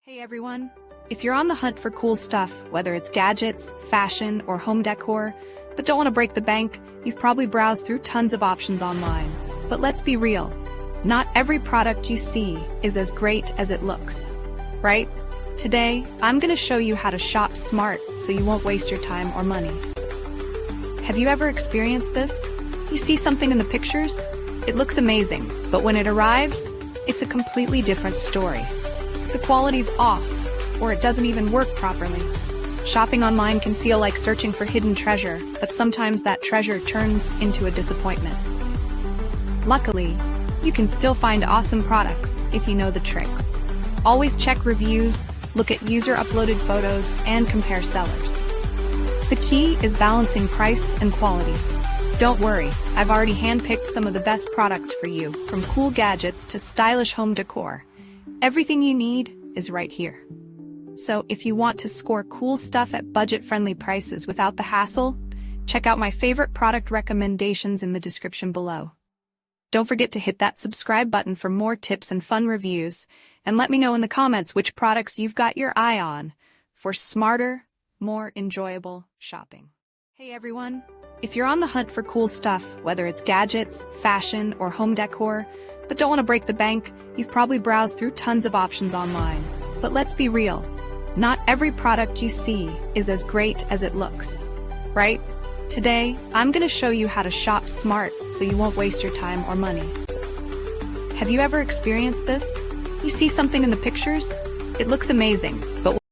Hey everyone! If you're on the hunt for cool stuff, whether it's gadgets, fashion, or home decor, but don't want to break the bank, you've probably browsed through tons of options online. But let's be real, not every product you see is as great as it looks, right? Today, I'm going to show you how to shop smart so you won't waste your time or money. Have you ever experienced this? You see something in the pictures? It looks amazing, but when it arrives, it's a completely different story. The quality's off, or it doesn't even work properly. Shopping online can feel like searching for hidden treasure, but sometimes that treasure turns into a disappointment. Luckily, you can still find awesome products if you know the tricks. Always check reviews, look at user-uploaded photos, and compare sellers. The key is balancing price and quality. Don't worry, I've already handpicked some of the best products for you, from cool gadgets to stylish home decor. Everything you need is right here. So if you want to score cool stuff at budget-friendly prices without the hassle, check out my favorite product recommendations in the description below. Don't forget to hit that subscribe button for more tips and fun reviews, and let me know in the comments which products you've got your eye on for smarter, more enjoyable shopping. Hey everyone! If you're on the hunt for cool stuff, whether it's gadgets, fashion, or home decor, but don't want to break the bank, you've probably browsed through tons of options online. But let's be real, not every product you see is as great as it looks, right? Today, I'm going to show you how to shop smart so you won't waste your time or money. Have you ever experienced this? You see something in the pictures? It looks amazing, but